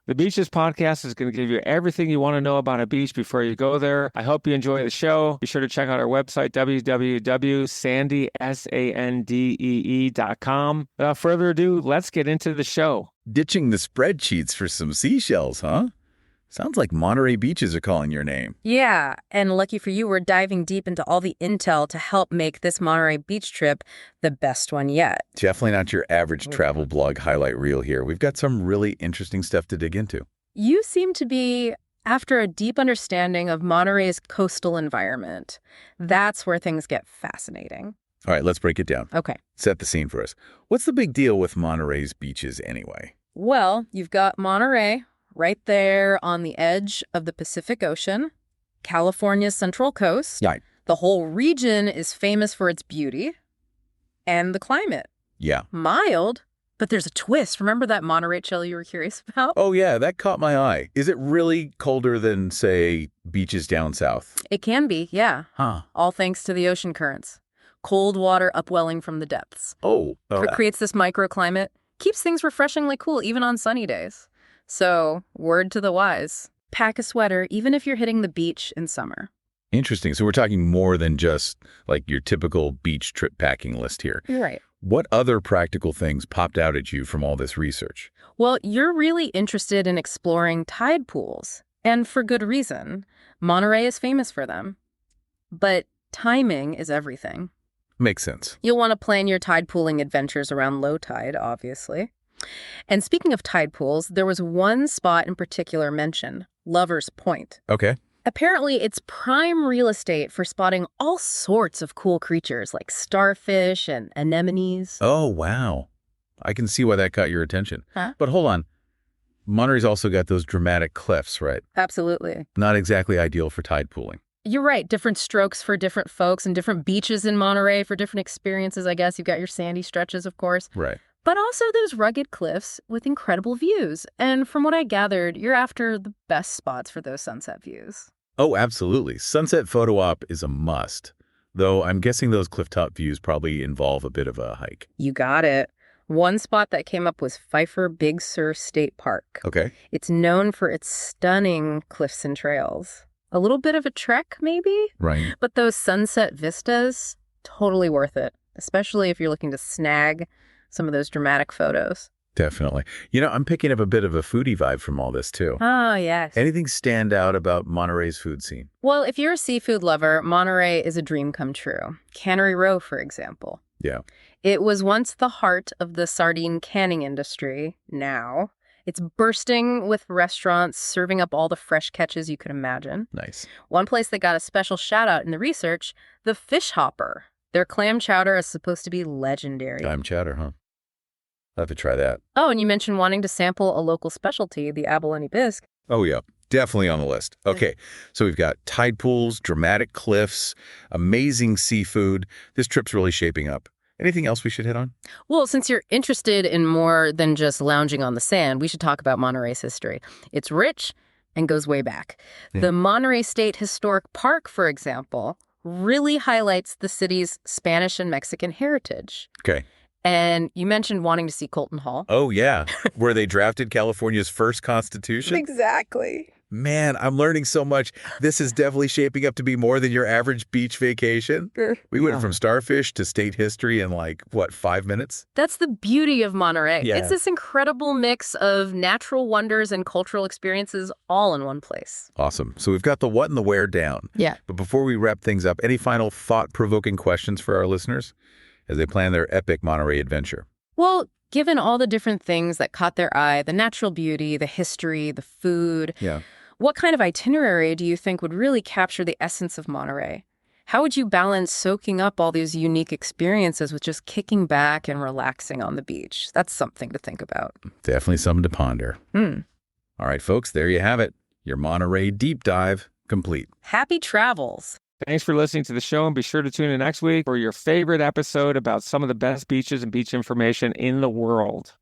The Beaches podcast is going to give you everything you want to know about a beach before you go there. I hope you enjoy the show. Be sure to check out our website, www.sandee.com. Without further ado, let's get into the show. Ditching the spreadsheets for some seashells, huh? Sounds like Monterey beaches are calling your name. Yeah, and lucky for you, we're diving deep into all the intel to help make this Monterey beach trip the best one yet. Definitely not your average travel blog highlight reel here. We've got some really interesting stuff to dig into. You seem to be after a deep understanding of Monterey's coastal environment. That's where things get fascinating. All right, let's break it down. Okay. Set the scene for us. What's the big deal with Monterey's beaches anyway? Well, you've got Monterey right there on the edge of the Pacific Ocean, California's central coast. Yeah. The whole region is famous for its beauty and the climate. Yeah. Mild, but there's a twist. Remember that Monterey chill you were curious about? Oh, yeah, that caught my eye. Is it really colder than, say, beaches down south? It can be, yeah. Huh. All thanks to the ocean currents. Cold water upwelling from the depths. Oh. Creates this microclimate, keeps things refreshingly cool even on sunny days. So, word to the wise, pack a sweater even if you're hitting the beach in summer. Interesting. So we're talking more than just like your typical beach trip packing list here. You're right. What other practical things popped out at you from all this research? Well, you're really interested in exploring tide pools, and for good reason. Monterey is famous for them. But timing is everything. Makes sense. You'll want to plan your tide pooling adventures around low tide, obviously. And speaking of tide pools, there was one spot in particular mentioned, Lover's Point. Okay. Apparently, it's prime real estate for spotting all sorts of cool creatures like starfish and anemones. Oh, wow. I can see why that caught your attention. Huh? But hold on. Monterey's also got those dramatic cliffs, right? Absolutely. Not exactly ideal for tide pooling. You're right. Different strokes for different folks and different beaches in Monterey for different experiences, I guess. You've got your sandy stretches, of course. Right. But also those rugged cliffs with incredible views. And from what I gathered, you're after the best spots for those sunset views. Oh, absolutely. Sunset photo op is a must. Though I'm guessing those clifftop views probably involve a bit of a hike. You got it. One spot that came up was Pfeiffer Big Sur State Park. Okay. It's known for its stunning cliffs and trails. A little bit of a trek, maybe? Right. But those sunset vistas, totally worth it. Especially if you're looking to snag some of those dramatic photos. Definitely. You know, I'm picking up a bit of a foodie vibe from all this, too. Oh, yes. Anything stand out about Monterey's food scene? Well, if you're a seafood lover, Monterey is a dream come true. Cannery Row, for example. Yeah. It was once the heart of the sardine canning industry. Now, it's bursting with restaurants serving up all the fresh catches you could imagine. Nice. One place that got a special shout out in the research, the Fish Hopper. Their clam chowder is supposed to be legendary. Clam chowder, huh? I'll have to try that. Oh, and you mentioned wanting to sample a local specialty, the abalone bisque. Oh, yeah. Definitely on the list. Okay, so we've got tide pools, dramatic cliffs, amazing seafood. This trip's really shaping up. Anything else we should hit on? Well, since you're interested in more than just lounging on the sand, we should talk about Monterey's history. It's rich and goes way back. Yeah. The Monterey State Historic Park, for example, really highlights the city's Spanish and Mexican heritage. Okay. And you mentioned wanting to see Colton Hall. Oh, yeah. Where they drafted California's first constitution? Exactly. Man, I'm learning so much. This is definitely shaping up to be more than your average beach vacation. We went from starfish to state history in 5 minutes? That's the beauty of Monterey. Yeah. It's this incredible mix of natural wonders and cultural experiences all in one place. Awesome. So we've got the what and the where down. Yeah. But before we wrap things up, any final thought-provoking questions for our listeners as they plan their epic Monterey adventure? Well, given all the different things that caught their eye, the natural beauty, the history, the food, what kind of itinerary do you think would really capture the essence of Monterey? How would you balance soaking up all these unique experiences with just kicking back and relaxing on the beach? That's something to think about. Definitely something to ponder. All right, folks, there you have it. Your Monterey deep dive complete. Happy travels. Thanks for listening to the show, and be sure to tune in next week for your favorite episode about some of the best beaches and beach information in the world.